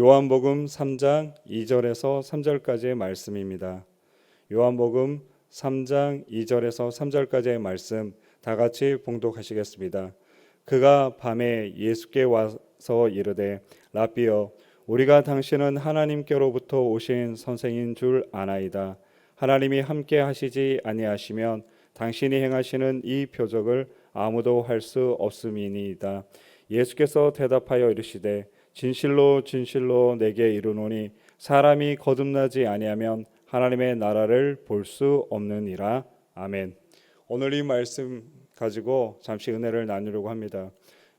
요한복음 3장 2절에서 3절까지의 말씀입니다. 요한복음 3장 2절에서 3절까지의 말씀 다 같이 봉독하시겠습니다. 그가 밤에 예수께 와서 이르되 라삐여 우리가 당신은 하나님께로부터 오신 선생인 줄 아나이다. 하나님이 함께 하시지 아니하시면 당신이 행하시는 이 표적을 아무도 할 수 없음이니이다. 예수께서 대답하여 이르시되 진실로 진실로 내게 이르노니 사람이 거듭나지 아니하면 하나님의 나라를 볼 수 없느니라. 아멘. 오늘 이 말씀 가지고 잠시 은혜를 나누려고 합니다.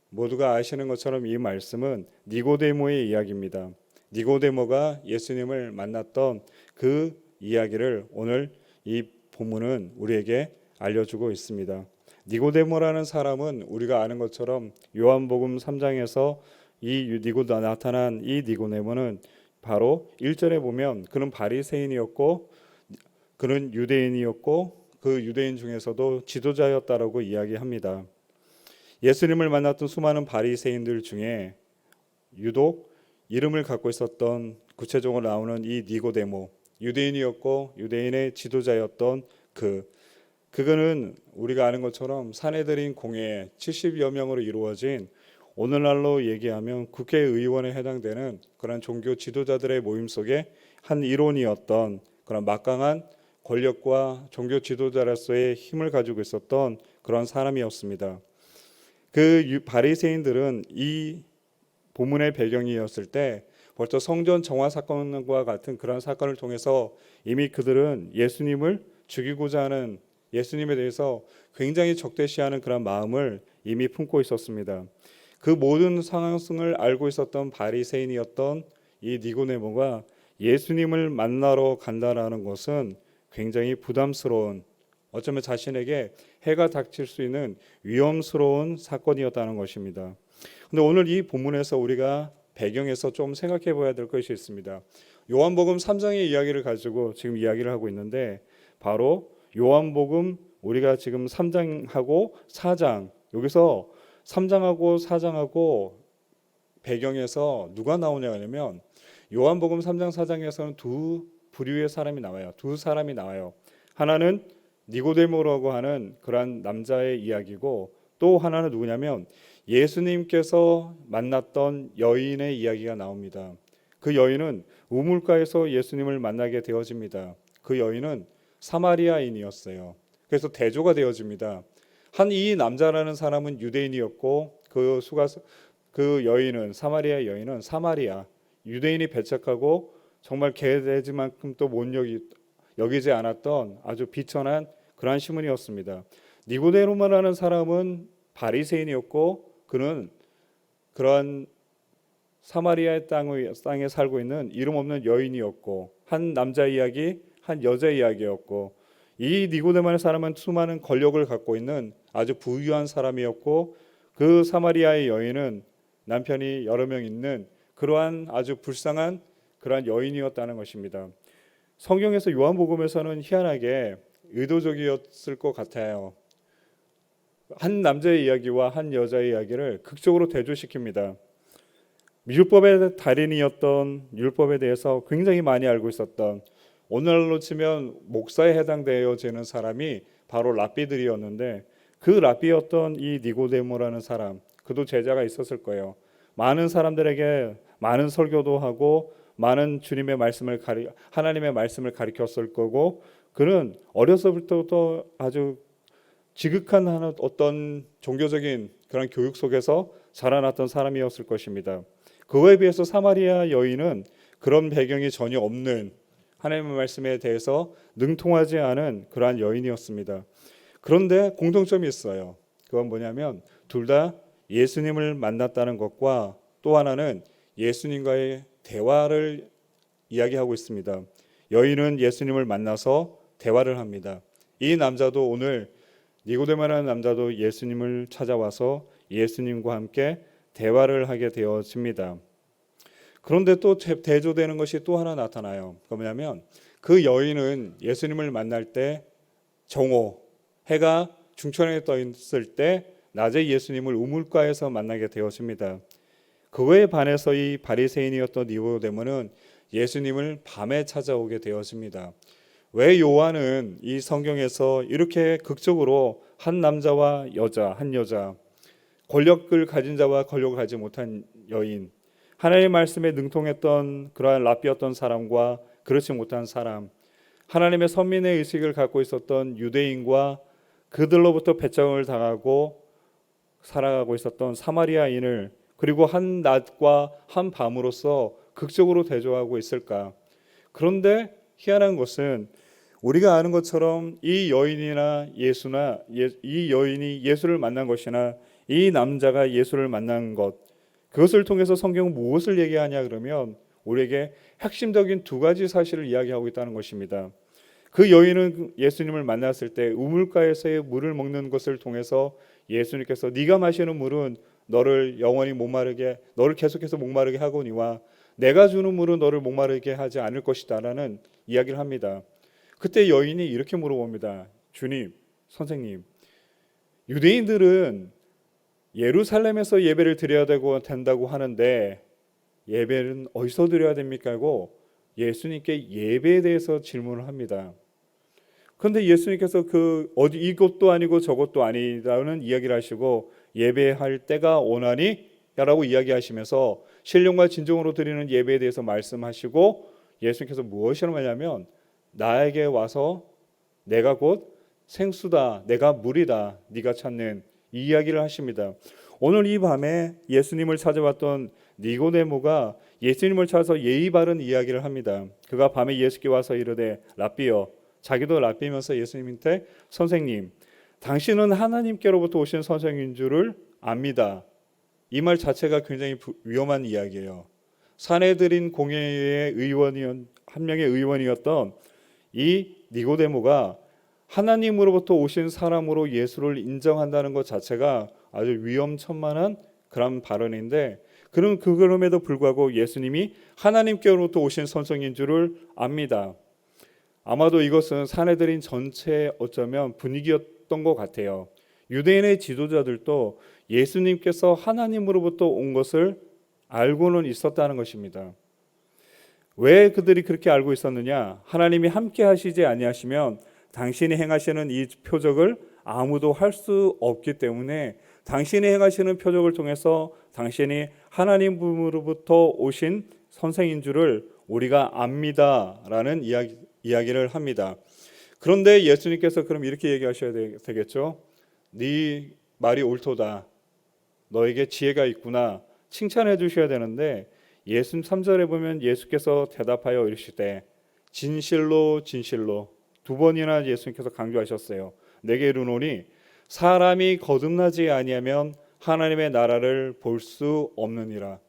모두가 아시는 것처럼 이 말씀은 니고데모의 이야기입니다. 니고데모가 예수님을 만났던 그 이야기를 오늘 이 본문은 우리에게 알려주고 있습니다. 니고데모라는 사람은 우리가 아는 것처럼 요한복음 3장에서 나타난 이 니고데모는 바로 1절에 보면 그는 바리새인이었고 그는 유대인이었고 그 유대인 중에서도 지도자였다라고 이야기합니다. 예수님을 만났던 수많은 바리새인들 중에 유독 이름을 갖고 있었던 구체적으로 나오는 이 니고데모, 유대인이었고 유대인의 지도자였던 그거는 우리가 아는 것처럼 사내들인 공회 70여 명으로 이루어진 오늘날로 얘기하면 국회의원에 해당되는 그런 종교 지도자들의 모임 속에 한 일원이었던 그런 막강한 권력과 종교 지도자로서의 힘을 가지고 있었던 그런 사람이었습니다. 그 바리새인들은 이 본문의 배경이었을 때 벌써 성전 정화 사건과 같은 그런 사건을 통해서 이미 그들은 예수님을 죽이고자 하는 예수님에 대해서 굉장히 적대시하는 그런 마음을 이미 품고 있었습니다. 그 모든 상황성을 알고 있었던 바리새인이었던 이 니고데모가 예수님을 만나러 간다라는 것은 굉장히 부담스러운, 어쩌면 자신에게 해가 닥칠 수 있는 위험스러운 사건이었다는 것입니다. 근데 오늘 이 본문에서 우리가 배경에서 좀 생각해 봐야 될 것이 있습니다. 요한복음 3장의 이야기를 가지고 지금 이야기를 하고 있는데 바로 요한복음 우리가 지금 3장하고 4장, 여기서 3장하고 4장하고 배경에서 누가 나오냐 하면 요한복음 3장 4장에서는 두 부류의 사람이 나와요. 두 사람이 나와요. 하나는 니고데모라고 하는 그러한 남자의 이야기고 또 하나는 누구냐면 예수님께서 만났던 여인의 이야기가 나옵니다. 그 여인은 우물가에서 예수님을 만나게 되어집니다. 그 여인은 사마리아인이었어요. 그래서 대조가 되어집니다. 한 이 남자라는 사람은 유대인이었고 그 여인은 사마리아 여인은 사마리아 유대인이 배척하고 정말 개돼지만큼 또 못 여기지 않았던 아주 비천한 그러한 신분이었습니다. 니고데모라는 사람은 바리새인이었고 그는 그런 사마리아의 땅에 살고 있는 이름 없는 여인이었고 한 남자 이야기, 한 여자 이야기였고 이 니고데모라는 사람은 수많은 권력을 갖고 있는 아주 부유한 사람이었고 그 사마리아의 여인은 남편이 여러 명 있는 그러한 아주 불쌍한 그러한 여인이었다는 것입니다. 성경에서 요한복음에서는 희한하게 의도적이었을 것 같아요. 한 남자의 이야기와 한 여자의 이야기를 극적으로 대조시킵니다. 율법의 달인이었던 율법에 대해서 굉장히 많이 알고 있었던 오늘날로 치면 목사에 해당되어지는 사람이 바로 랍비들이었는데 그 랍비였던 이 니고데모라는 사람, 그도 제자가 있었을 거예요. 많은 사람들에게 많은 설교도 하고 많은 주님의 말씀을 하나님의 말씀을 가르쳤을 거고 그는 어려서부터 아주 지극한 어떤 종교적인 그런 교육 속에서 자라났던 사람이었을 것입니다. 그거에 비해서 사마리아 여인은 그런 배경이 전혀 없는 하나님의 말씀에 대해서 능통하지 않은 그러한 여인이었습니다. 그런데 공통점이 있어요. 그건 뭐냐면 둘 다 예수님을 만났다는 것과 또 하나는 예수님과의 대화를 이야기하고 있습니다. 여인은 예수님을 만나서 대화를 합니다. 이 남자도 오늘 니고데모라는 남자도 예수님을 찾아와서 예수님과 함께 대화를 하게 되어집니다. 그런데 또 대조되는 것이 또 하나 나타나요. 그 뭐냐면 그 여인은 예수님을 만날 때 정오, 해가 중천에 떠 있을 때 낮에 예수님을 우물가에서 만나게 되어집니다. 그거에 반해서 이 바리새인이었던 니고데모는 예수님을 밤에 찾아오게 되었습니다. 왜 요한은 이 성경에서 이렇게 극적으로 한 남자와 여자, 한 여자, 권력을 가진 자와 권력을 가지 못한 여인, 하나님의 말씀에 능통했던 그러한 랍비였던 사람과 그렇지 못한 사람, 하나님의 선민의 의식을 갖고 있었던 유대인과 그들로부터 배척을 당하고 살아가고 있었던 사마리아인을 그리고 한 낮과 한 밤으로서 극적으로 대조하고 있을까? 그런데 희한한 것은 우리가 아는 것처럼 이 여인이나 이 여인이 예수를 만난 것이나 이 남자가 예수를 만난 것, 그것을 통해서 성경은 무엇을 얘기하냐 그러면 우리에게 핵심적인 두 가지 사실을 이야기하고 있다는 것입니다. 그 여인은 예수님을 만났을 때 우물가에서의 물을 먹는 것을 통해서 예수님께서 네가 마시는 물은 너를 영원히 목마르게, 너를 계속해서 목마르게 하거니와 내가 주는 물은 너를 목마르게 하지 않을 것이다라는 이야기를 합니다. 그때 여인이 이렇게 물어봅니다. 주님, 선생님, 유대인들은 예루살렘에서 예배를 드려야 된다고 하는데 예배는 어디서 드려야 됩니까? 하고 예수님께 예배에 대해서 질문을 합니다. 그런데 예수님께서 이것도 아니고 저것도 아니라는 이야기를 하시고 예배할 때가 오나니 라고 이야기하시면서 신령과 진정으로 드리는 예배에 대해서 말씀하시고 예수님께서 무엇이라고 하냐면 나에게 와서 내가 곧 생수다, 내가 물이다, 네가 찾는 이 이야기를 하십니다. 오늘 이 밤에 예수님을 찾아왔던 니고데모가 예수님을 찾아서 예의 바른 이야기를 합니다. 그가 밤에 예수께 와서 이르되 랍비여, 자기도 랍비면서 예수님한테 선생님, 당신은 하나님께로부터 오신 선생인 줄을 압니다. 이 말 자체가 굉장히 위험한 이야기예요. 사내들인 공회의 한 명의 의원이었던 이 니고데모가 하나님으로부터 오신 사람으로 예수를 인정한다는 것 자체가 아주 위험천만한 그런 발언인데 그럼에도 불구하고 예수님이 하나님께로부터 오신 선생인 줄을 압니다. 아마도 이것은 사내들인 전체의 어쩌면 분위기였던 것 같아요. 유대인의 지도자들도 예수님께서 하나님으로부터 온 것을 알고는 있었다는 것입니다. 왜 그들이 그렇게 알고 있었느냐? 하나님이 함께 하시지 아니하시면 당신이 행하시는 이 표적을 아무도 할 수 없기 때문에 당신이 행하시는 표적을 통해서 당신이 하나님으로부터 오신 선생인 줄을 우리가 압니다라는 이야기를 합니다. 그런데 예수님께서 그럼 이렇게 얘기하셔야 되겠죠. 네 말이 옳도다. 너에게 지혜가 있구나. 칭찬해 주셔야 되는데 예수님 3절에 보면 예수께서 대답하여 이르시되 진실로 진실로 두 번이나 예수님께서 강조하셨어요. 내게 이르노니 사람이 거듭나지 아니하면 하나님의 나라를 볼 수 없느니라.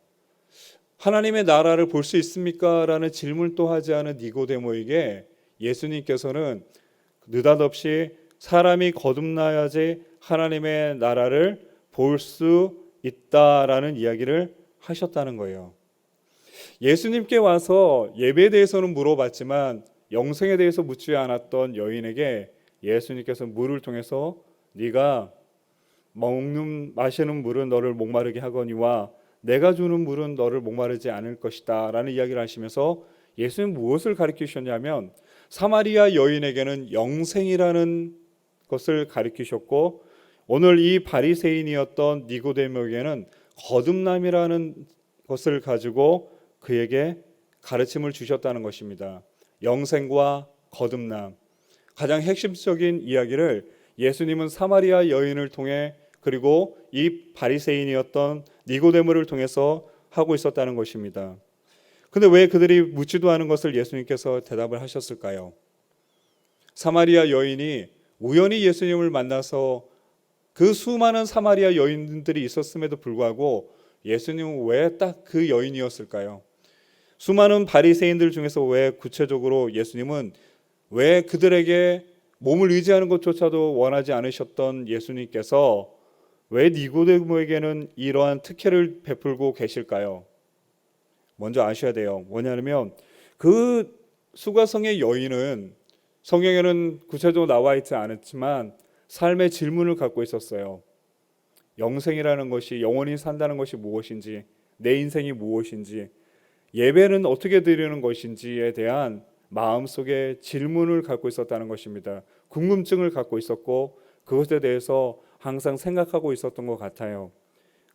하나님의 나라를 볼 수 있습니까? 라는 질문도 하지 않은 니고데모에게 예수님께서는 느닷없이 사람이 거듭나야지 하나님의 나라를 볼 수 있다라는 이야기를 하셨다는 거예요. 예수님께 와서 예배에 대해서는 물어봤지만 영생에 대해서 묻지 않았던 여인에게 예수님께서 물을 통해서 네가 마시는 물은 너를 목마르게 하거니와 내가 주는 물은 너를 목마르지 않을 것이다 라는 이야기를 하시면서 예수님 무엇을 가르치셨냐면 사마리아 여인에게는 영생이라는 것을 가르치셨고 오늘 이 바리새인이었던 니고데모에게는 거듭남이라는 것을 가지고 그에게 가르침을 주셨다는 것입니다. 영생과 거듭남, 가장 핵심적인 이야기를 예수님은 사마리아 여인을 통해 그리고 이 바리새인이었던 니고데모를 통해서 하고 있었다는 것입니다. 그런데 왜 그들이 묻지도 않은 것을 예수님께서 대답을 하셨을까요? 사마리아 여인이 우연히 예수님을 만나서 그 수많은 사마리아 여인들이 있었음에도 불구하고 예수님은 왜 딱 그 여인이었을까요? 수많은 바리새인들 중에서 왜 구체적으로 예수님은 왜 그들에게 몸을 의지하는 것조차도 원하지 않으셨던 예수님께서 왜 니고데모에게는 이러한 특혜를 베풀고 계실까요? 먼저 아셔야 돼요. 뭐냐면 그 수가성의 여인은 성경에는 구체적으로 나와 있지 않았지만 삶의 질문을 갖고 있었어요. 영생이라는 것이 영원히 산다는 것이 무엇인지 내 인생이 무엇인지, 예배는 어떻게 드리는 것인지에 대한 마음속에 질문을 갖고 있었다는 것입니다. 궁금증을 갖고 있었고 그것에 대해서 항상 생각하고 있었던 것 같아요.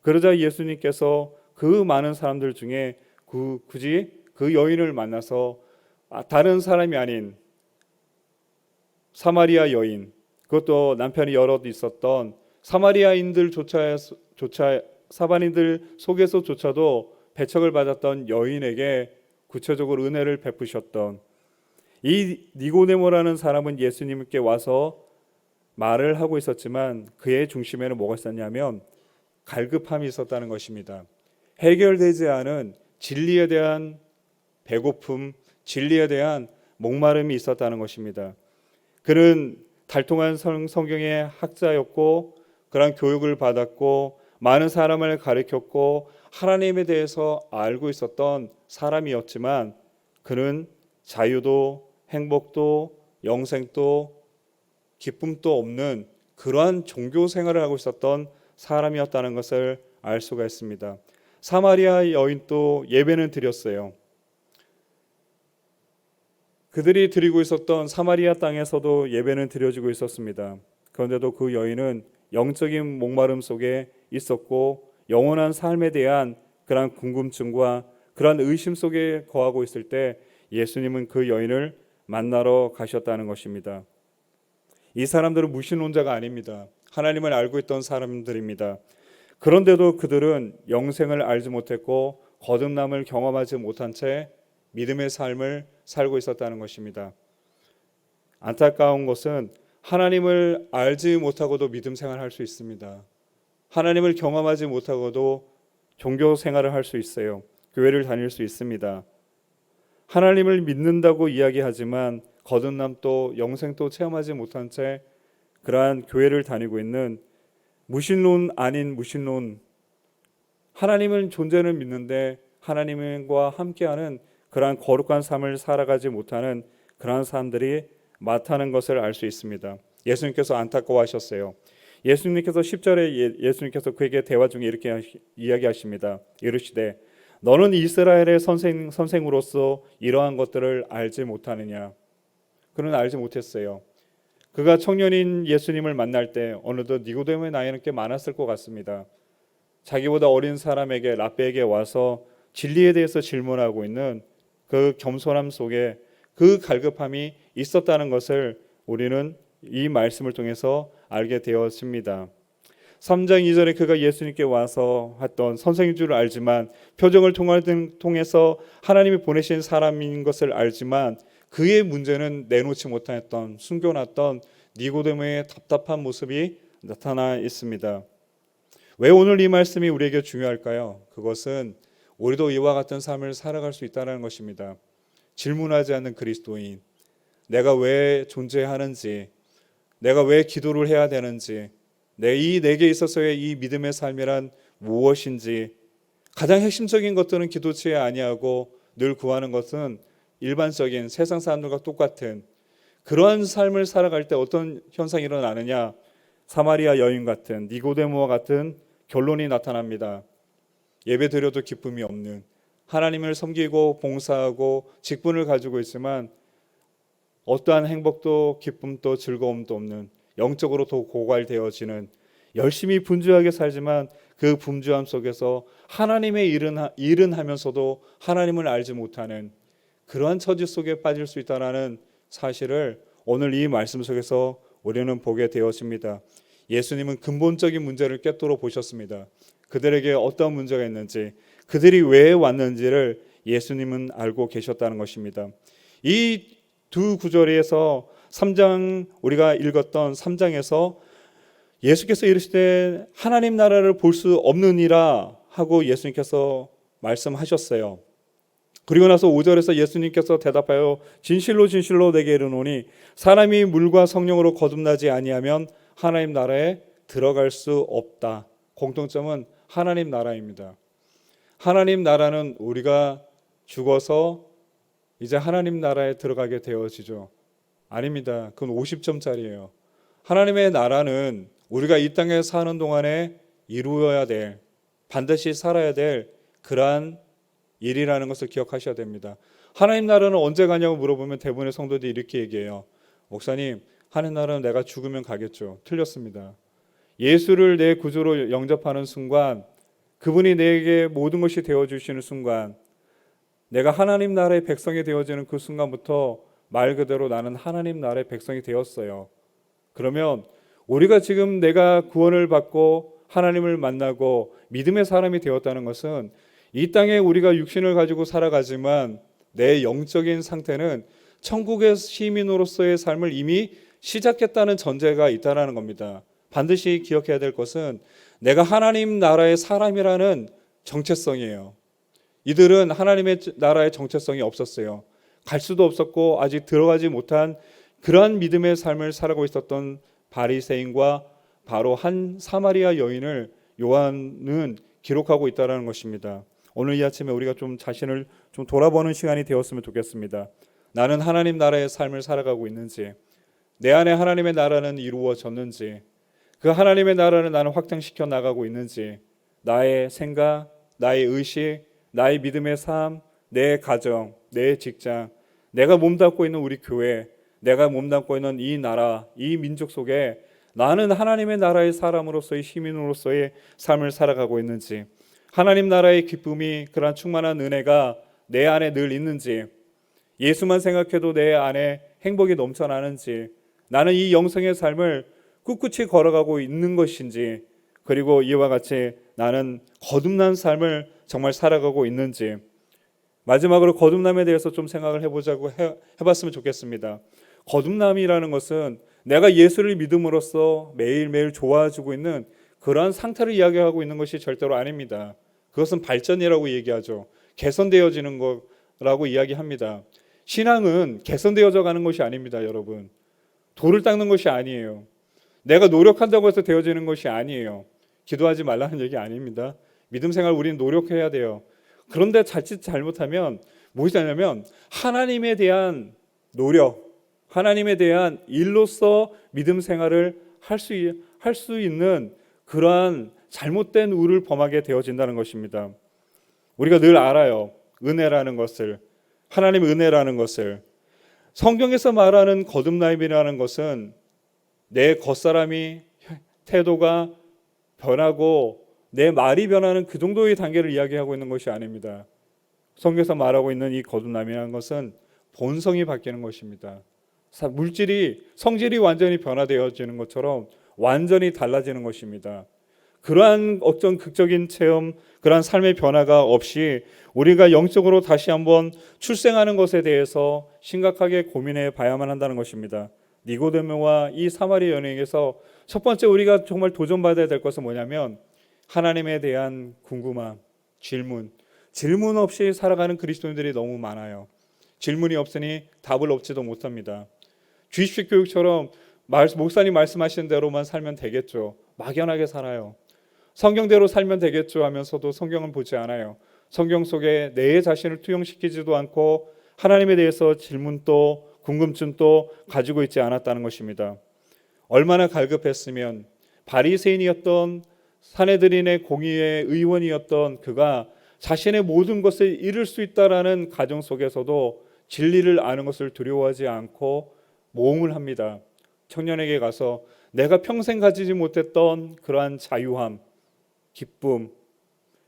그러자 예수님께서 그 많은 사람들 중에 굳이 그 여인을 만나서 다른 사람이 아닌 사마리아 여인, 그것도 남편이 여럿 있었던 사마리아인들 속에서조차도 배척을 받았던 여인에게 구체적으로 은혜를 베푸셨던 이 니고데모라는 사람은 예수님께 와서 말을 하고 있었지만 그의 중심에는 뭐가 있었냐면 갈급함이 있었다는 것입니다. 해결되지 않은 진리에 대한 배고픔, 진리에 대한 목마름이 있었다는 것입니다. 그는 달통한 성경의 학자였고 그러한 교육을 받았고 많은 사람을 가르쳤고 하나님에 대해서 알고 있었던 사람이었지만 그는 자유도 행복도 영생도 기쁨도 없는 그러한 종교 생활을 하고 있었던 사람이었다는 것을 알 수가 있습니다. 사마리아 여인도 예배는 드렸어요. 그들이 드리고 있었던 사마리아 땅에서도 예배는 드려지고 있었습니다. 그런데도 그 여인은 영적인 목마름 속에 있었고 영원한 삶에 대한 그러한 궁금증과 그러한 의심 속에 거하고 있을 때 예수님은 그 여인을 만나러 가셨다는 것입니다. 이 사람들은 무신론자가 아닙니다. 하나님을 알고 있던 사람들입니다. 그런데도 그들은 영생을 알지 못했고 거듭남을 경험하지 못한 채 믿음의 삶을 살고 있었다는 것입니다. 안타까운 것은 하나님을 알지 못하고도 믿음 생활을 할 수 있습니다. 하나님을 경험하지 못하고도 종교 생활을 할 수 있어요. 교회를 다닐 수 있습니다. 하나님을 믿는다고 이야기하지만 거듭남도 영생도 체험하지 못한 채 그러한 교회를 다니고 있는 무신론 아닌 무신론, 하나님은 존재는 믿는데 하나님과 함께하는 그러한 거룩한 삶을 살아가지 못하는 그러한 사람들이 많다는 것을 알 수 있습니다. 예수님께서 안타까워하셨어요. 예수님께서 10절에 예수님께서 그에게 대화 중에 이렇게 이야기하십니다. 이르시되 너는 이스라엘의 선생으로서 이러한 것들을 알지 못하느냐. 그는 알지 못했어요. 그가 청년인 예수님을 만날 때 어느덧 니고데모의 나이는 꽤 많았을 것 같습니다. 자기보다 어린 사람에게 랍비에게 와서 진리에 대해서 질문하고 있는 그 겸손함 속에 그 갈급함이 있었다는 것을 우리는 이 말씀을 통해서 알게 되었습니다. 3장 2절에 그가 예수님께 와서 했던 선생인 줄 알지만 표정을 통해서 하나님이 보내신 사람인 것을 알지만 그의 문제는 내놓지 못했던 숨겨놨던 니고데모의 답답한 모습이 나타나 있습니다. 왜 오늘 이 말씀이 우리에게 중요할까요? 그것은 우리도 이와 같은 삶을 살아갈 수 있다는 것입니다. 질문하지 않는 그리스도인, 내가 왜 존재하는지, 내가 왜 기도를 해야 되는지, 내게 있어서의 이 믿음의 삶이란 무엇인지, 가장 핵심적인 것들은 기도치에 아니하고 늘 구하는 것은 일반적인 세상 사람들과 똑같은 그러한 삶을 살아갈 때 어떤 현상이 일어나느냐, 사마리아 여인 같은 니고데모와 같은 결론이 나타납니다. 예배 드려도 기쁨이 없는, 하나님을 섬기고 봉사하고 직분을 가지고 있지만 어떠한 행복도 기쁨도 즐거움도 없는, 영적으로 더 고갈되어지는, 열심히 분주하게 살지만 그 분주함 속에서 하나님의 일은 하면서도 하나님을 알지 못하는 그러한 처지 속에 빠질 수 있다는 사실을 오늘 이 말씀 속에서 우리는 보게 되었습니다. 예수님은 근본적인 문제를 꿰뚫어 보셨습니다. 그들에게 어떤 문제가 있는지, 그들이 왜 왔는지를 예수님은 알고 계셨다는 것입니다. 이 두 구절에서 3장, 우리가 읽었던 3장에서 예수께서 이르시되 하나님 나라를 볼 수 없느니라 하고 예수님께서 말씀하셨어요. 그리고 나서 5절에서 예수님께서 대답하여 진실로 진실로 내게 이르노니 사람이 물과 성령으로 거듭나지 아니하면 하나님 나라에 들어갈 수 없다. 공통점은 하나님 나라입니다. 하나님 나라는 우리가 죽어서 이제 하나님 나라에 들어가게 되어지죠. 아닙니다. 그건 50점짜리예요. 하나님의 나라는 우리가 이 땅에 사는 동안에 이루어야 될, 반드시 살아야 될 그러한 일이라는 것을 기억하셔야 됩니다. 하나님 나라는 언제 가냐고 물어보면 대부분의 성도들이 이렇게 얘기해요. 목사님, 하나님 나라는 내가 죽으면 가겠죠. 틀렸습니다. 예수를 내 구주로 영접하는 순간, 그분이 내게 모든 것이 되어주시는 순간, 내가 하나님 나라의 백성이 되어지는 그 순간부터 말 그대로 나는 하나님 나라의 백성이 되었어요. 그러면 우리가 지금 내가 구원을 받고 하나님을 만나고 믿음의 사람이 되었다는 것은 이 땅에 우리가 육신을 가지고 살아가지만 내 영적인 상태는 천국의 시민으로서의 삶을 이미 시작했다는 전제가 있다는 겁니다. 반드시 기억해야 될 것은 내가 하나님 나라의 사람이라는 정체성이에요. 이들은 하나님의 나라의 정체성이 없었어요. 갈 수도 없었고 아직 들어가지 못한 그러한 믿음의 삶을 살아가고 있었던 바리새인과 바로 한 사마리아 여인을 요한은 기록하고 있다는 것입니다. 오늘 이 아침에 우리가 좀 자신을 좀 돌아보는 시간이 되었으면 좋겠습니다. 나는 하나님 나라의 삶을 살아가고 있는지, 내 안에 하나님의 나라는 이루어졌는지, 그 하나님의 나라를 나는 확장시켜 나가고 있는지, 나의 생각, 나의 의식, 나의 믿음의 삶, 내 가정, 내 직장, 내가 몸담고 있는 우리 교회, 내가 몸담고 있는 이 나라, 이 민족 속에 나는 하나님의 나라의 사람으로서의 시민으로서의 삶을 살아가고 있는지, 하나님 나라의 기쁨이 그러한 충만한 은혜가 내 안에 늘 있는지, 예수만 생각해도 내 안에 행복이 넘쳐나는지, 나는 이 영성의 삶을 꿋꿋이 걸어가고 있는 것인지, 그리고 이와 같이 나는 거듭난 삶을 정말 살아가고 있는지, 마지막으로 거듭남에 대해서 좀 생각을 해봤으면 좋겠습니다. 거듭남이라는 것은 내가 예수를 믿음으로써 매일매일 좋아지고 있는 그러한 상태를 이야기하고 있는 것이 절대로 아닙니다. 그것은 발전이라고 얘기하죠. 개선되어지는 거라고 이야기합니다. 신앙은 개선되어져 가는 것이 아닙니다, 여러분. 돌을 닦는 것이 아니에요. 내가 노력한다고 해서 되어지는 것이 아니에요. 기도하지 말라는 얘기 아닙니다. 믿음 생활 우리는 노력해야 돼요. 그런데 자칫 잘못하면 무엇이 되냐면 하나님에 대한 노력, 하나님에 대한 일로서 믿음 생활을 할 수 있는 그러한 잘못된 우를 범하게 되어진다는 것입니다. 우리가 늘 알아요. 은혜라는 것을, 하나님의 은혜라는 것을. 성경에서 말하는 거듭남이라는 것은 내 겉사람이 태도가 변하고 내 말이 변하는 그 정도의 단계를 이야기하고 있는 것이 아닙니다. 성경에서 말하고 있는 이 거듭남이라는 것은 본성이 바뀌는 것입니다. 성질이 완전히 변화되어지는 것처럼 완전히 달라지는 것입니다. 그러한 어떤 극적인 체험, 그러한 삶의 변화가 없이 우리가 영적으로 다시 한번 출생하는 것에 대해서 심각하게 고민해 봐야만 한다는 것입니다. 니고데모와 이 사마리아 여인에게서 첫 번째 우리가 정말 도전받아야 될 것은 뭐냐면 하나님에 대한 궁금함, 질문 없이 살아가는 그리스도인들이 너무 많아요. 질문이 없으니 답을 얻지도 못합니다. 주입식 교육처럼 목사님 말씀하신 대로만 살면 되겠죠. 막연하게 살아요. 성경대로 살면 되겠죠 하면서도 성경은 보지 않아요. 성경 속에 내 자신을 투영시키지도 않고 하나님에 대해서 질문도 궁금증도 가지고 있지 않았다는 것입니다. 얼마나 갈급했으면 바리새인이었던 사내들인의 공의의 의원이었던 그가 자신의 모든 것을 잃을 수 있다라는 가정 속에서도 진리를 아는 것을 두려워하지 않고 모험을 합니다. 청년에게 가서 내가 평생 가지지 못했던 그러한 자유함, 기쁨,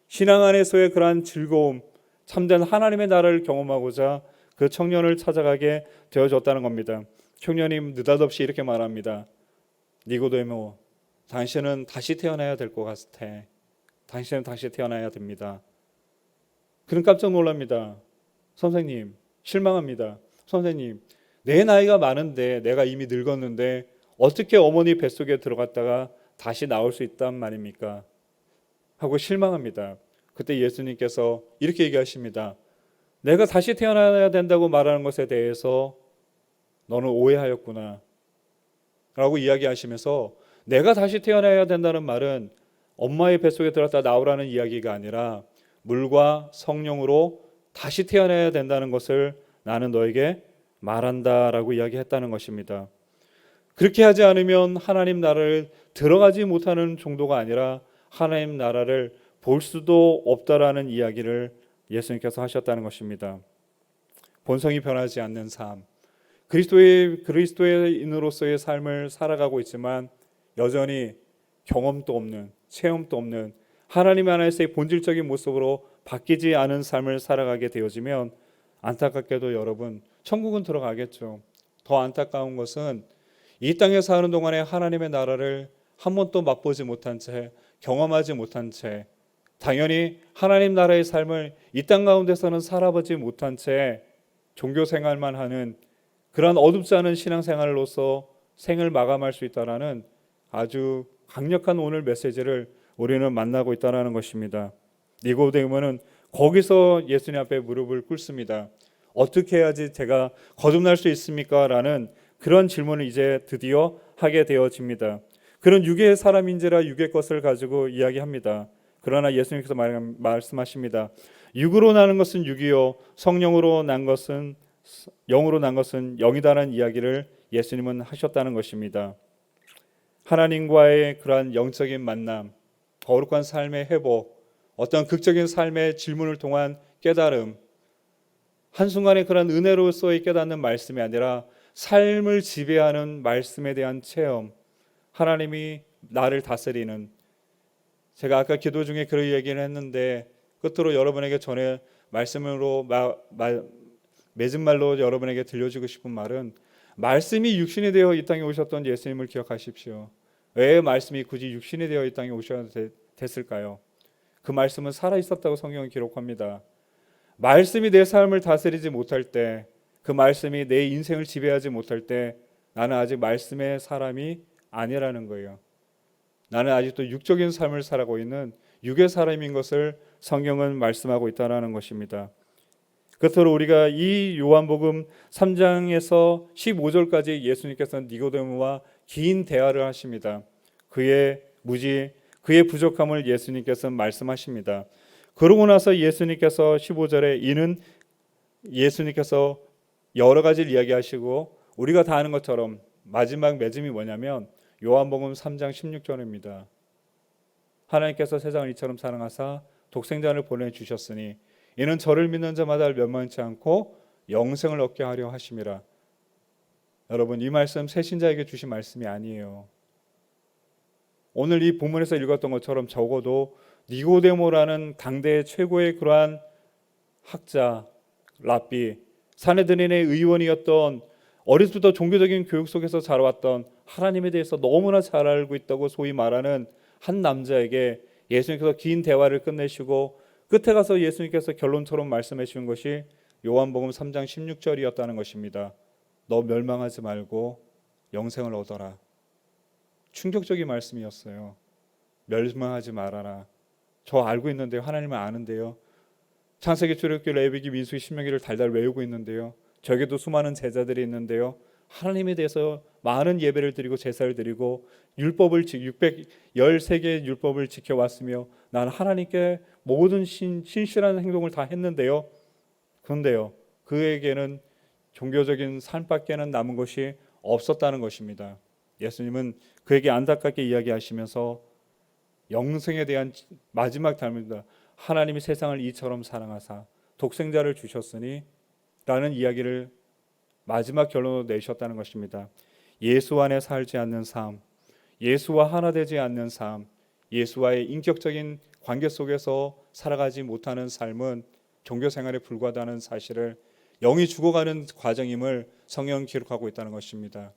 신앙 안에서의 그러한 즐거움, 참된 하나님의 나라를 경험하고자 그 청년을 찾아가게 되어졌다는 겁니다. 청년이 느닷없이 이렇게 말합니다. 니고데모, 당신은 다시 태어나야 될 것 같아. 당신은 다시 태어나야 됩니다. 그는 깜짝 놀랍니다. 선생님, 실망합니다. 선생님, 내 나이가 많은데 내가 이미 늙었는데 어떻게 어머니 뱃속에 들어갔다가 다시 나올 수 있단 말입니까? 하고 실망합니다. 그때 예수님께서 이렇게 얘기하십니다. 내가 다시 태어나야 된다고 말하는 것에 대해서 너는 오해하였구나 라고 이야기하시면서 내가 다시 태어나야 된다는 말은 엄마의 뱃속에 들어갔다 나오라는 이야기가 아니라 물과 성령으로 다시 태어나야 된다는 것을 나는 너에게 말한다라고 이야기했다는 것입니다. 그렇게 하지 않으면 하나님 나라를 들어가지 못하는 정도가 아니라 하나님 나라를 볼 수도 없다라는 이야기를 예수님께서 하셨다는 것입니다. 본성이 변하지 않는 삶, 그리스도인으로서의 삶을 살아가고 있지만 여전히 경험도 없는, 체험도 없는 하나님 안에서의 본질적인 모습으로 바뀌지 않은 삶을 살아가게 되어지면 안타깝게도 여러분 천국은 들어가겠죠. 더 안타까운 것은 이 땅에 사는 동안에 하나님의 나라를 한 번도 맛보지 못한 채, 경험하지 못한 채, 당연히 하나님 나라의 삶을 이 땅 가운데서는 살아보지 못한 채 종교 생활만 하는 그러한 어둡지 않은 신앙생활로서 생을 마감할 수 있다라는 아주 강력한 오늘 메시지를 우리는 만나고 있다는 것입니다. 니고데모는 거기서 예수님 앞에 무릎을 꿇습니다. 어떻게 해야지 제가 거듭날 수 있습니까? 라는 그런 질문을 이제 드디어 하게 되어집니다. 그런 육의 사람인지라 육의 것을 가지고 이야기합니다. 그러나 예수님께서 말씀하십니다. 육으로 나는 것은 육이요 성령으로 난 것은 영으로 난 것은 영이다라는 이야기를 예수님은 하셨다는 것입니다. 하나님과의 그러한 영적인 만남, 거룩한 삶의 회복, 어떤 극적인 삶의 질문을 통한 깨달음, 한순간에 그런 은혜로서의 깨닫는 말씀이 아니라 삶을 지배하는 말씀에 대한 체험, 하나님이 나를 다스리는, 제가 아까 기도 중에 그런 얘기를 했는데 끝으로 여러분에게 전에 말씀으로 맺은 말로 여러분에게 들려주고 싶은 말은, 말씀이 육신이 되어 이 땅에 오셨던 예수님을 기억하십시오. 왜 말씀이 굳이 육신이 되어 이 땅에 오셔야 됐을까요? 그 말씀은 살아있었다고 성경은 기록합니다. 말씀이 내 삶을 다스리지 못할 때, 그 말씀이 내 인생을 지배하지 못할 때 나는 아직 말씀의 사람이 아니라는 거예요. 나는 아직도 육적인 삶을 살아가고 있는 육의 사람인 것을 성경은 말씀하고 있다는 것입니다. 끝으로 우리가 이 요한복음 3장에서 15절까지 예수님께서는 니고데모와 긴 대화를 하십니다. 그의 무지, 그의 부족함을 예수님께서 말씀하십니다. 그러고 나서 예수님께서 15절에 이는 예수님께서 여러 가지를 이야기하시고 우리가 다 아는 것처럼 마지막 맺음이 뭐냐면 요한복음 3장 16절입니다. 하나님께서 세상을 이처럼 사랑하사 독생자를 보내주셨으니 이는 저를 믿는 자마다 멸망치 않고 영생을 얻게 하려 하심이라. 여러분, 이 말씀 새신자에게 주신 말씀이 아니에요. 오늘 이 본문에서 읽었던 것처럼 적어도 니고데모라는 당대 최고의 그러한 학자, 랍비, 산헤드린의 의원이었던, 어릴 때부터 종교적인 교육 속에서 자라왔던, 하나님에 대해서 너무나 잘 알고 있다고 소위 말하는 한 남자에게 예수님께서 긴 대화를 끝내시고 끝에 가서 예수님께서 결론처럼 말씀해 주신 것이 요한복음 3장 16절이었다는 것입니다. 너 멸망하지 말고 영생을 얻어라. 충격적인 말씀이었어요. 멸망하지 말아라. 저 알고 있는데요. 하나님은 아는데요. 창세기, 출애굽기, 레위기, 민수기, 신명기를 달달 외우고 있는데요. 저에게도 수많은 제자들이 있는데요. 하나님에 대해서 많은 예배를 드리고 제사를 드리고 율법을 613개의 율법을 지켜왔으며 나는 하나님께 모든 신실한 행동을 다 했는데요. 그런데요, 그에게는 종교적인 삶밖에는 남은 것이 없었다는 것입니다. 예수님은 그에게 안타깝게 이야기하시면서 영생에 대한 마지막 답입니다. 하나님이 세상을 이처럼 사랑하사 독생자를 주셨으니 라는 이야기를 마지막 결론으로 내셨다는 것입니다. 예수 안에 살지 않는 삶, 예수와 하나 되지 않는 삶, 예수와의 인격적인 관계 속에서 살아가지 못하는 삶은 종교생활에 불과하다는 사실을, 영이 죽어가는 과정임을 성경은 기록하고 있다는 것입니다.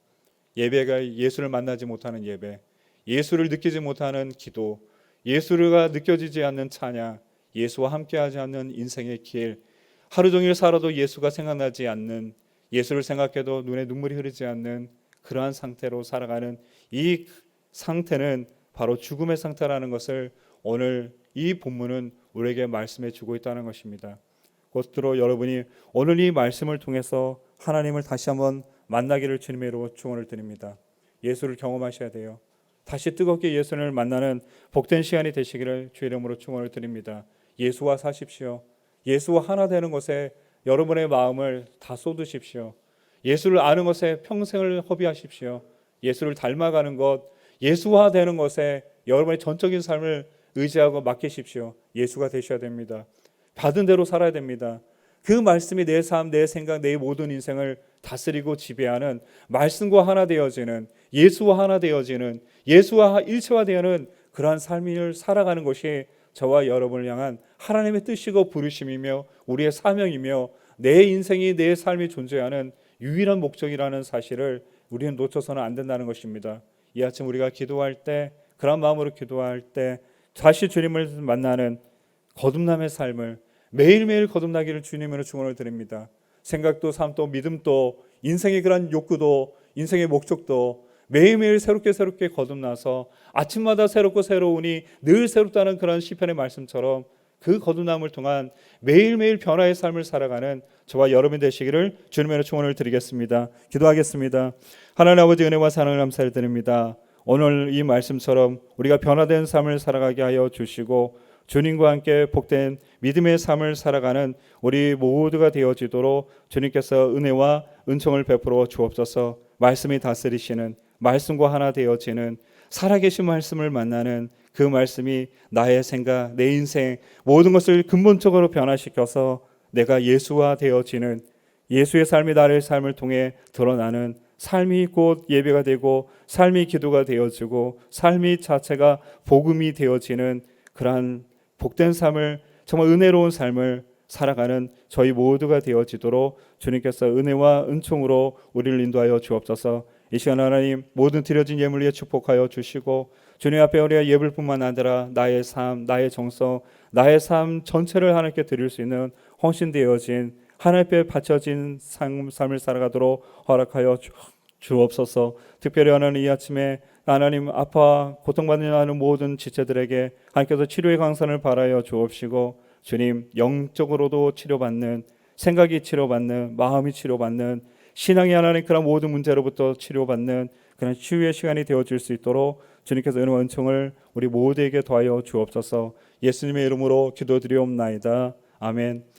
예배가 예수를 만나지 못하는 예배, 예수를 느끼지 못하는 기도, 예수가 느껴지지 않는 찬양, 예수와 함께하지 않는 인생의 길, 하루 종일 살아도 예수가 생각나지 않는, 예수를 생각해도 눈에 눈물이 흐르지 않는 그러한 상태로 살아가는 이 상태는 바로 죽음의 상태라는 것을 오늘 이 본문은 우리에게 말씀해 주고 있다는 것입니다. 곧들어 여러분이 오늘 이 말씀을 통해서 하나님을 다시 한번 만나기를 주님의 이름으로 축원을 드립니다. 예수를 경험하셔야 돼요. 다시 뜨겁게 예수를 만나는 복된 시간이 되시기를 주의 이름으로 축원을 드립니다. 예수와 사십시오. 예수와 하나 되는 것에 여러분의 마음을 다 쏟으십시오. 예수를 아는 것에 평생을 허비하십시오. 예수를 닮아가는 것, 예수화 되는 것에 여러분의 전적인 삶을 의지하고 맡기십시오. 예수가 되셔야 됩니다. 받은 대로 살아야 됩니다. 그 말씀이 내 삶, 내 생각, 내 모든 인생을 다스리고 지배하는, 말씀과 하나 되어지는, 예수와 하나 되어지는, 예수와 일체화되는 그러한 삶을 살아가는 것이 저와 여러분을 향한 하나님의 뜻이고 부르심이며 우리의 사명이며 내 인생이, 내 삶이 존재하는 유일한 목적이라는 사실을 우리는 놓쳐서는 안 된다는 것입니다. 이 아침 우리가 기도할 때, 그런 마음으로 기도할 때 다시 주님을 만나는 거듭남의 삶을 매일매일 거듭나기를 주님으로 축원을 드립니다. 생각도 삶도 믿음도 인생의 그런 욕구도 인생의 목적도 매일매일 새롭게 거듭나서 아침마다 새롭고 새로우니 늘 새롭다는 그런 시편의 말씀처럼 그 거듭남을 통한 매일매일 변화의 삶을 살아가는 저와 여러분 되시기를 주님으로 축원을 드리겠습니다. 기도하겠습니다. 하나님 아버지, 은혜와 사랑을 감사를 드립니다. 오늘 이 말씀처럼 우리가 변화된 삶을 살아가게 하여 주시고 주님과 함께 복된 믿음의 삶을 살아가는 우리 모두가 되어지도록 주님께서 은혜와 은총을 베풀어 주옵소서. 말씀이 다스리시는, 말씀과 하나 되어지는, 살아계신 말씀을 만나는 그 말씀이 나의 생각, 내 인생 모든 것을 근본적으로 변화시켜서 내가 예수화 되어지는, 예수의 삶이 나의 삶을 통해 드러나는 삶이 곧 예배가 되고 삶이 기도가 되어지고 삶이 자체가 복음이 되어지는 그러한 복된 삶을, 정말 은혜로운 삶을 살아가는 저희 모두가 되어지도록 주님께서 은혜와 은총으로 우리를 인도하여 주옵소서. 이 시간 하나님 모든 드려진 예물 위에 축복하여 주시고 주님 앞에 우리가 예불뿐만 아니라 나의 삶, 나의 정성, 나의 삶 전체를 하나님께 드릴 수 있는 헌신되어진 하나님 앞에 바쳐진 삶을 살아가도록 허락하여 주옵소서. 특별히 하나님 이 아침에 하나님 아파 고통받는 모든 지체들에게 하나님께서 치료의 강산을 바라여 주옵시고 주님 영적으로도 치료받는, 생각이 치료받는, 마음이 치료받는, 신앙이 하나님 그런 모든 문제로부터 치료받는 그런 치유의 시간이 되어질 수 있도록 주님께서 은혜와 은총을 우리 모두에게 더하여 주옵소서. 예수님의 이름으로 기도드리옵나이다. 아멘.